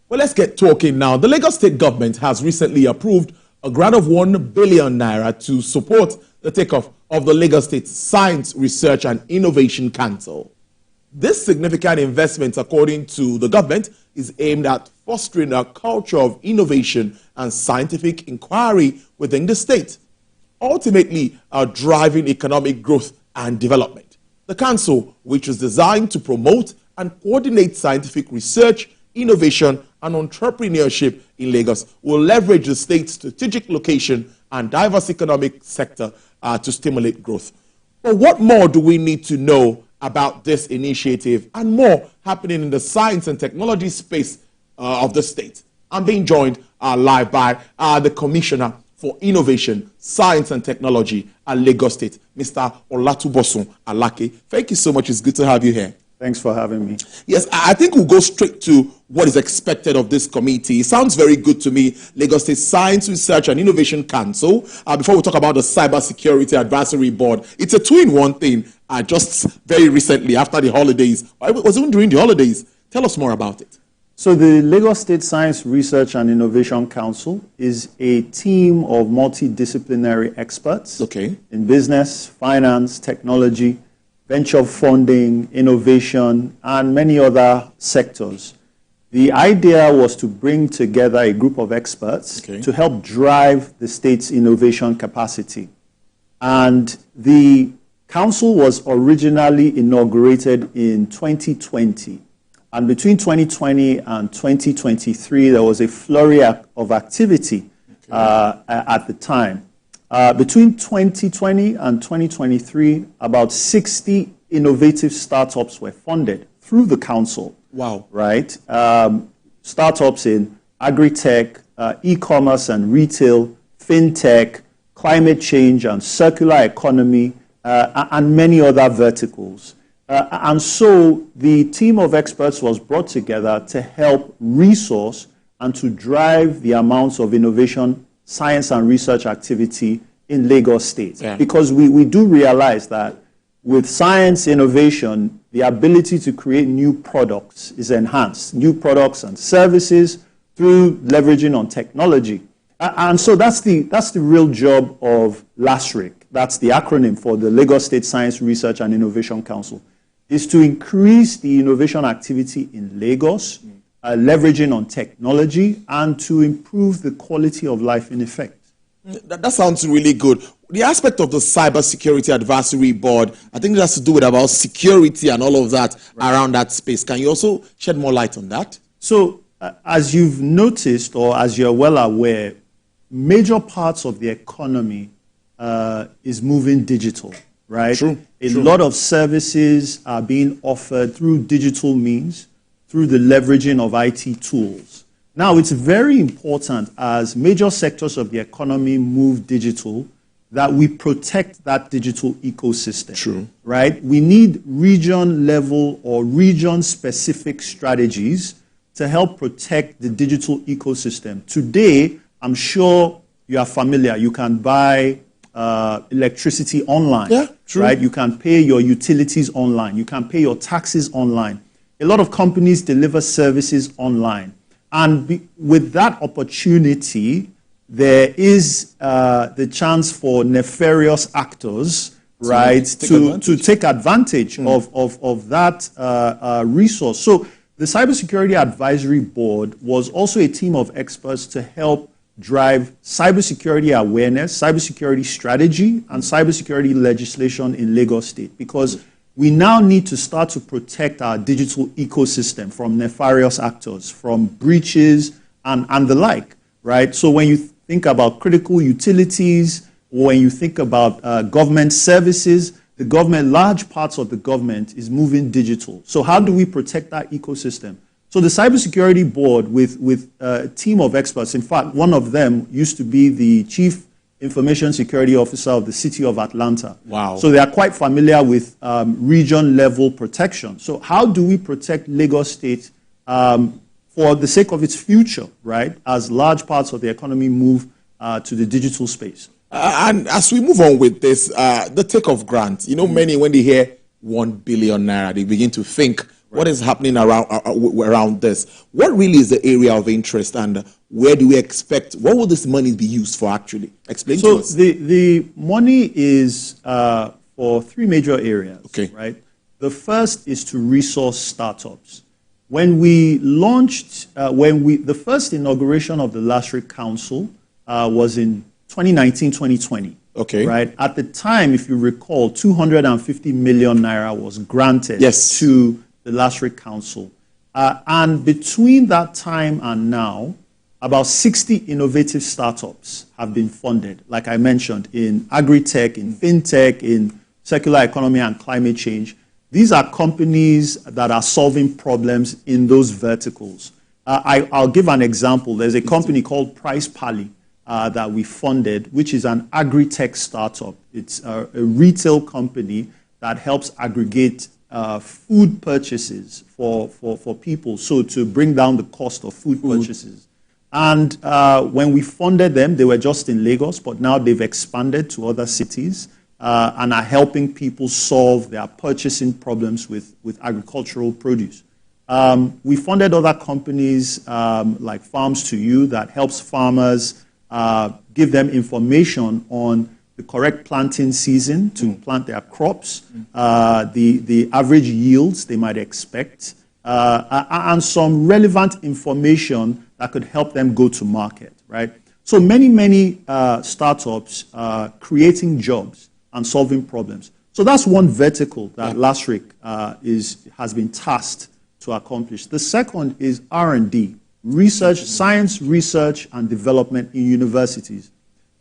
Well, let's get talking now. The Lagos State government has recently approved a grant of 1 billion naira to support the takeoff of the Lagos State Science, Research and Innovation Council. This significant investment, according to the government, is aimed at fostering a culture of innovation and scientific inquiry within the state, ultimately driving economic growth and development. The council, which is designed to promote and coordinate scientific research, innovation and entrepreneurship in Lagos, will leverage the state's strategic location and diverse economic sector to stimulate growth. But what more do we need to know about this initiative and more happening in the science and technology space of the state? I'm being joined live by the Commissioner for Innovation, Science and Technology at Lagos State, Mr. Tunbosun Alake. Thank you so much. It's good to have you here. Thanks for having me. Yes, I think we'll go straight to what is expected of this committee. It sounds very good to me. Lagos State Science, Research and Innovation Council. Before we talk about the Cybersecurity Advisory Board, it's a two-in-one thing. Just very recently, after the holidays, it was even during the holidays. Tell us more about it. So the Lagos State Science, Research and Innovation Council is a team of multidisciplinary experts in business, finance, technology, venture funding, innovation, and many other sectors. The idea was to bring together a group of experts to help drive the state's innovation capacity. And the council was originally inaugurated in 2020. And between 2020 and 2023, there was a flurry of activity at the time. Between 2020 and 2023, about 60 innovative startups were funded through the council. Wow. Right? Startups in agri-tech, e-commerce and retail, fintech, climate change and circular economy, and many other verticals. And so the team of experts was brought together to help resource and to drive the amounts of innovation, science and research activity in Lagos State. Yeah. Because we do realize that with science innovation, the ability to create new products is enhanced, new products and services through leveraging on technology. And so that's the real job of LASRIC. That's the acronym for the Lagos State Science, Research and Innovation Council, is to increase the innovation activity in Lagos, leveraging on technology, and to improve the quality of life in effect. That sounds really good. The aspect of the Cybersecurity Advisory Board, I think it has to do with about security and all of that around that space. Can you also shed more light on that? So, as you've noticed, or as you're well aware, major parts of the economy is moving digital, right? True. A lot of services are being offered through digital means, through the leveraging of IT tools. Now, it's very important as major sectors of the economy move digital that we protect that digital ecosystem. True. Right? We need region-level or region-specific strategies to help protect the digital ecosystem. Today, I'm sure you are familiar. You can buy electricity online. Yeah, true. Right? You can pay your utilities online. You can pay your taxes online. A lot of companies deliver services online. And with that opportunity, there is the chance for nefarious actors, right, to take advantage of that resource. So the Cybersecurity Advisory Board was also a team of experts to help drive cybersecurity awareness, cybersecurity strategy, and cybersecurity legislation in Lagos State, because we now need to start to protect our digital ecosystem from nefarious actors, from breaches and the like, right? So when you think about critical utilities, when you think about government services, the government, large parts of the government is moving digital. So how do we protect that ecosystem? So the Cybersecurity Board with a team of experts, in fact, one of them used to be the Chief Information Security Officer of the City of Atlanta. Wow. So they are quite familiar with region-level protection. So how do we protect Lagos State for the sake of its future, right, as large parts of the economy move to the digital space? And as we move on with this, the takeoff grant, many, when they hear 1 billion naira, they begin to think What is happening around this? What really is the area of interest, and where do we expect, what will this money be used for actually? Explain to us. So the money is for three major areas, right? The first is to resource startups. When we launched, the first inauguration of the LASRIC Council was in 2019, 2020. Right? At the time, if you recall, 250 million naira was granted to the LASRIC Council. And between that time and now, about 60 innovative startups have been funded, like I mentioned, in agri-tech, in fintech, in circular economy and climate change. These are companies that are solving problems in those verticals. I'll give an example. There's a company called Price Pally that we funded, which is an agri-tech startup. It's a retail company that helps aggregate food purchases for people, so to bring down the cost of food purchases. And when we funded them, they were just in Lagos, but now they've expanded to other cities and are helping people solve their purchasing problems with agricultural produce. We funded other companies like Farms to You that helps farmers give them information on the correct planting season to plant their crops, the average yields they might expect, and some relevant information that could help them go to market, right? So many startups creating jobs and solving problems. So that's one vertical that LASRIC has been tasked to accomplish. The second is R&D, research, science, research, and development in universities.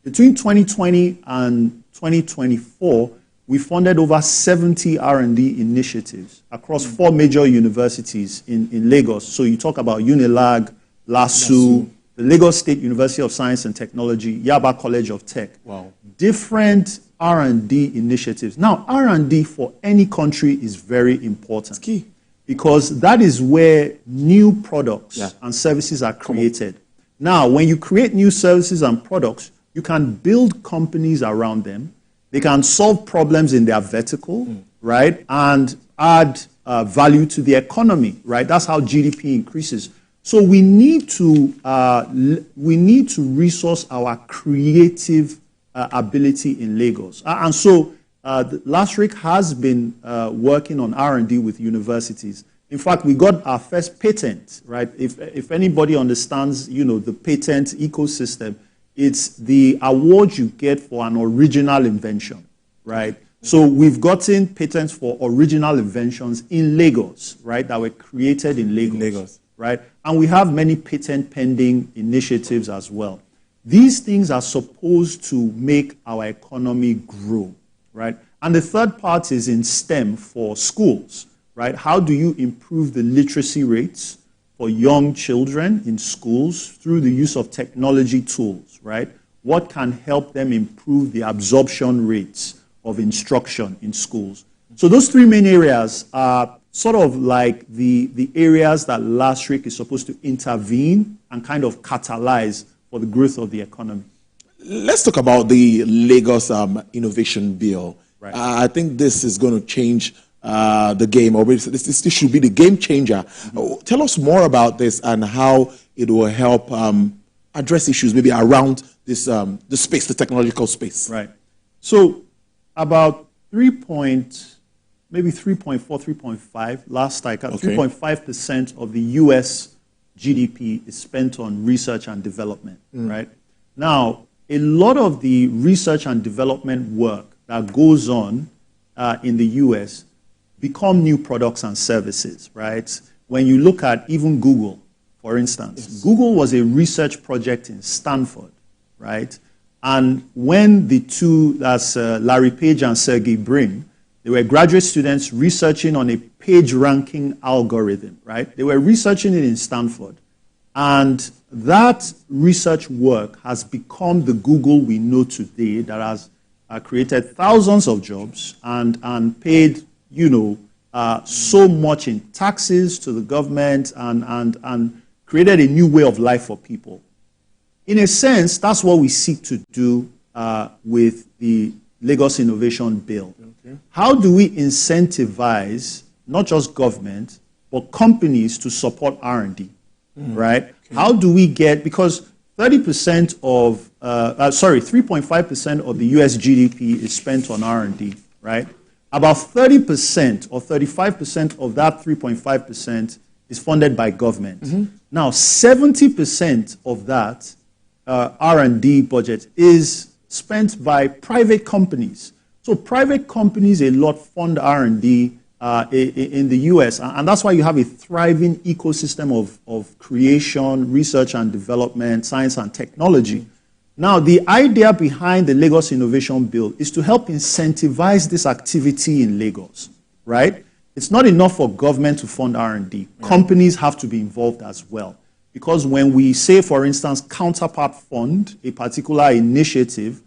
Between 2020 and 2024, we funded over 70 R&D initiatives across 4 major universities in Lagos. So you talk about UNILAG, LASU, the Lagos State University of Science and Technology, Yaba College of Tech. Wow. Different R&D initiatives. Now, R&D for any country is very important. It's key. Because that is where new products and services are created. Now, when you create new services and products, you can build companies around them. They can solve problems in their vertical, right? And add value to the economy, right? That's how GDP increases. So we need to resource our creative ability in Lagos. And so LASRIC has been working on R&D with universities. In fact, we got our first patent, right? If anybody understands, the patent ecosystem, it's the award you get for an original invention, right? So we've gotten patents for original inventions in Lagos, right, that were created in Lagos, right? And we have many patent pending initiatives as well. These things are supposed to make our economy grow, right? And the third part is in STEM for schools, right? How do you improve the literacy rates for young children in schools through the use of technology tools, right? What can help them improve the absorption rates of instruction in schools? So those 3 main areas are sort of like the areas that LASRIC is supposed to intervene and kind of catalyze for the growth of the economy. Let's talk about the Lagos Innovation Bill. Right. I think this is going to change the game, or this should be the game changer. Tell us more about this and how it will help address issues maybe around this the space, the technological space. Right. So about 3.5 last I got 3.5% of the U.S. GDP is spent on research and development. Right. Now, a lot of the research and development work that goes on in the U.S. become new products and services, right? When you look at even Google, for instance, Google was a research project in Stanford, right? And when the two, that's Larry Page and Sergey Brin, they were graduate students researching on a page ranking algorithm, right? They were researching it in Stanford. And that research work has become the Google we know today that has created thousands of jobs and paid, so much in taxes to the government and created a new way of life for people. In a sense, that's what we seek to do with the Lagos Innovation Bill. How do we incentivize not just government, but companies to support R&D, right? Okay. How do we get, because 30% of, 3.5% of the US GDP is spent on R&D, right? About 30% or 35% of that 3.5% is funded by government. Now, 70% of that R&D budget is spent by private companies. So private companies a lot fund R&D in the US, and that's why you have a thriving ecosystem of creation, research and development, science and technology. Now, the idea behind the Lagos Innovation Bill is to help incentivize this activity in Lagos, right? It's not enough for government to fund R&D. Yeah. Companies have to be involved as well. Because when we say, for instance, counterpart fund a particular initiative,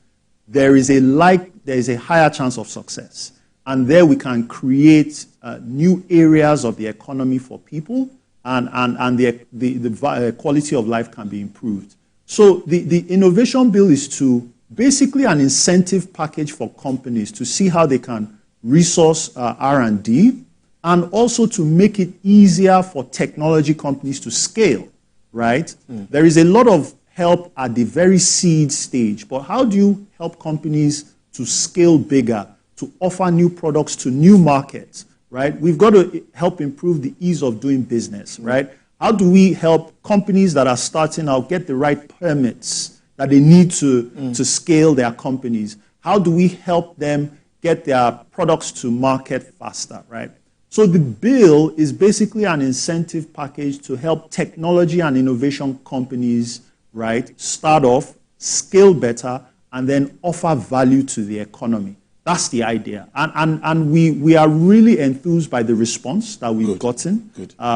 there is a higher chance of success. And there we can create new areas of the economy for people, and the quality of life can be improved. So the innovation bill is to basically an incentive package for companies to see how they can resource R&D, and also to make it easier for technology companies to scale, right? There is a lot of help at the very seed stage, but how do you help companies to scale bigger, to offer new products to new markets, right? We've got to help improve the ease of doing business, right? How do we help companies that are starting out get the right permits that they need to scale their companies? How do we help them get their products to market faster, right? So the bill is basically an incentive package to help technology and innovation companies, right, start off, scale better, and then offer value to the economy. That's the idea. And we are really enthused by the response that we've gotten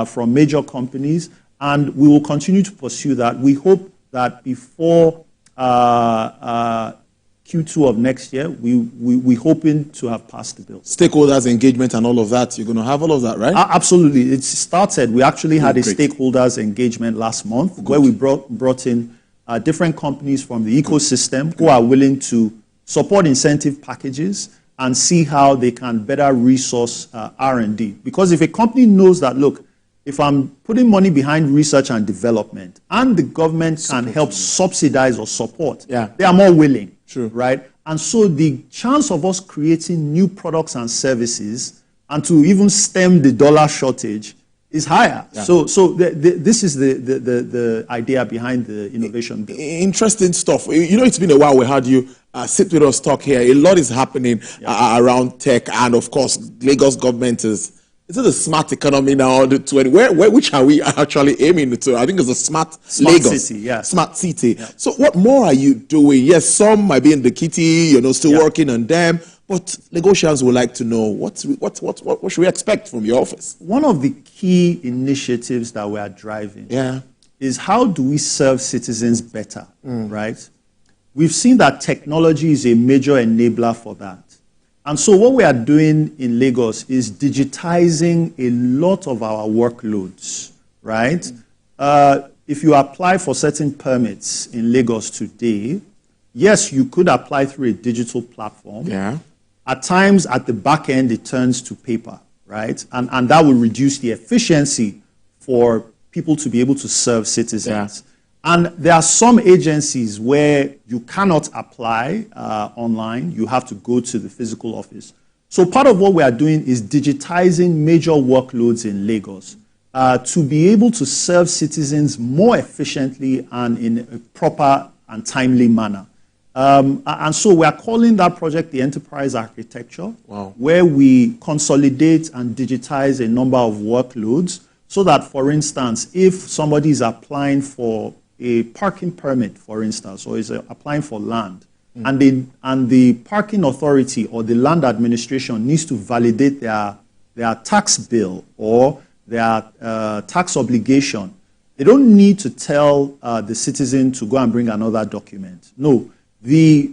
from major companies, and we will continue to pursue that. We hope that before Q2 of next year, we're hoping to have passed the bill. Stakeholders engagement and all of that, you're going to have all of that, right? Absolutely. It started. We actually had a stakeholders engagement last month where we brought in different companies from the ecosystem who are willing to support incentive packages and see how they can better resource R&D. Because if a company knows that, look, if I'm putting money behind research and development and the government can help subsidize or support, they are more willing, right? And so the chance of us creating new products and services and to even stem the dollar shortage is higher. Yeah. So this is the idea behind the innovation bill. Interesting stuff. You know, it's been a while we had you sit with us talk here. A lot is happening around tech, and of course, Lagos government is it a smart economy now? Which are we actually aiming to? I think it's a smart Lagos city. Yeah, smart city. Yeah. So what more are you doing? Yes, some might be in the kitty, still working on them. But Lagosians would like to know what should we expect from your office? One of the key initiatives that we are driving is how do we serve citizens better, right? We've seen that technology is a major enabler for that. And so what we are doing in Lagos is digitizing a lot of our workloads, right? If you apply for certain permits in Lagos today, yes, you could apply through a digital platform. Yeah. At times, at the back end, it turns to paper, right? And that will reduce the efficiency for people to be able to serve citizens. Yeah. And there are some agencies where you cannot apply online. You have to go to the physical office. So part of what we are doing is digitizing major workloads in Lagos to be able to serve citizens more efficiently and in a proper and timely manner. And so we are calling that project the Enterprise Architecture, where we consolidate and digitize a number of workloads so that, for instance, if somebody is applying for a parking permit, for instance, or is applying for land, and the parking authority or the land administration needs to validate their tax bill or their tax obligation, they don't need to tell the citizen to go and bring another document. No. The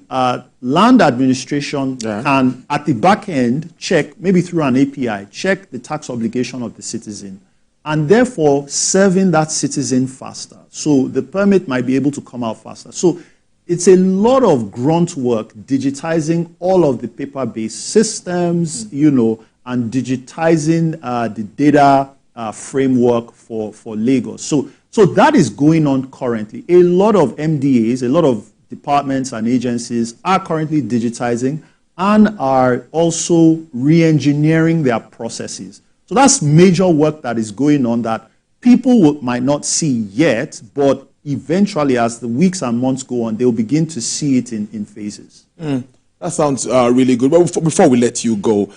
land administration can, at the back end, check, maybe through an API, check the tax obligation of the citizen, and therefore serving that citizen faster. So the permit might be able to come out faster. So it's a lot of grunt work, digitizing all of the paper-based systems, and digitizing the data framework for Lagos. So that is going on currently. A lot of MDAs, a lot of departments and agencies are currently digitizing and are also re-engineering their processes. So that's major work that is going on that people might not see yet, but eventually as the weeks and months go on, they'll begin to see it in phases. That sounds really good. But before we let you go,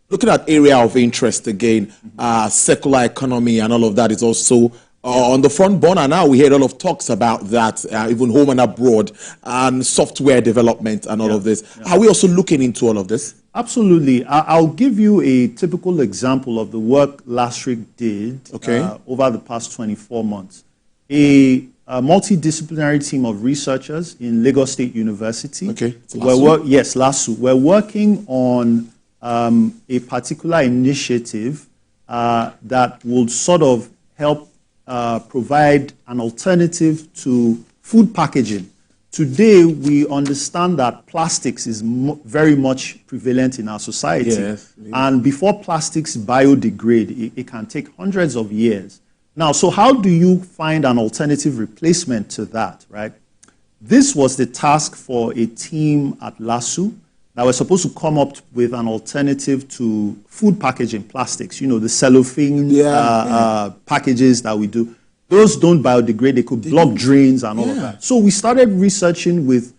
looking at area of interest again, circular economy and all of that is also on the front burner now. We hear a lot of talks about that, even home and abroad, and software development and all of this. Are we also looking into all of this? Absolutely. I'll give you a typical example of the work LASRIC did over the past 24 months. A multidisciplinary team of researchers in Lagos State University. LASU. We're working on a particular initiative that will sort of help provide an alternative to food packaging. Today, we understand that plastics is very much prevalent in our society. Yes. And before plastics biodegrade, it can take hundreds of years. Now, so how do you find an alternative replacement to that, right? This was the task for a team at LASU that was supposed to come up with an alternative to food packaging plastics. You know, the cellophane packages that we do. Those don't biodegrade. They could block drains and all of that. So we started researching with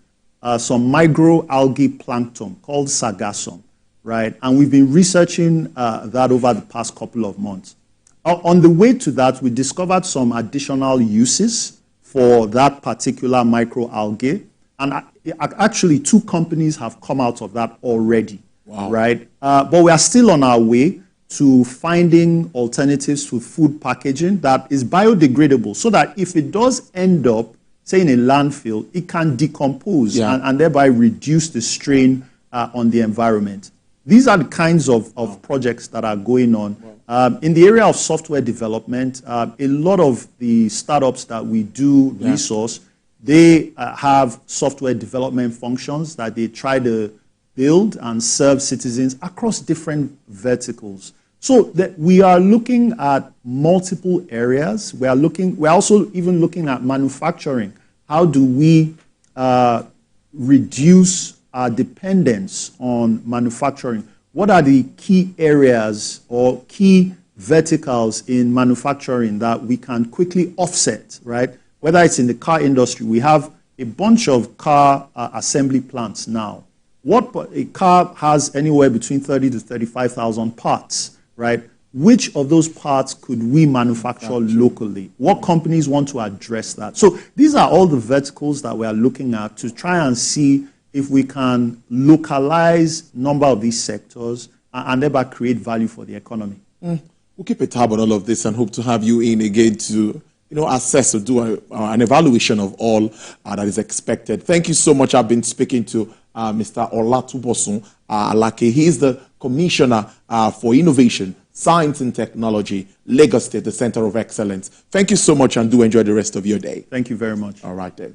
some microalgae plankton called sargassum, right? And we've been researching that over the past couple of months. On the way to that, we discovered some additional uses for that particular microalgae. And actually, 2 companies have come out of that already, right? But we are still on our way to finding alternatives to food packaging that is biodegradable so that if it does end up, say, in a landfill, it can decompose and thereby reduce the strain on the environment. These are the kinds of projects that are going on. In the area of software development, a lot of the startups that we do resource, they have software development functions that they try to build and serve citizens across different verticals. So that we are looking at multiple areas. We're also even looking at manufacturing. How do we reduce our dependence on manufacturing? What are the key areas or key verticals in manufacturing that we can quickly offset, right? Whether it's in the car industry, we have a bunch of car assembly plants now. A car has anywhere between 30 to 35,000 parts, right? Which of those parts could we manufacture locally? What companies want to address that? So these are all the verticals that we are looking at to try and see if we can localize a number of these sectors and thereby create value for the economy. We'll keep a tab on all of this and hope to have you in again to assess or do an evaluation of all that is expected. Thank you so much. I've been speaking to Mr. Tunbosun Alake. He is the Commissioner for Innovation, Science and Technology, Lagos State, the Center of Excellence. Thank you so much and do enjoy the rest of your day. Thank you very much. All right then.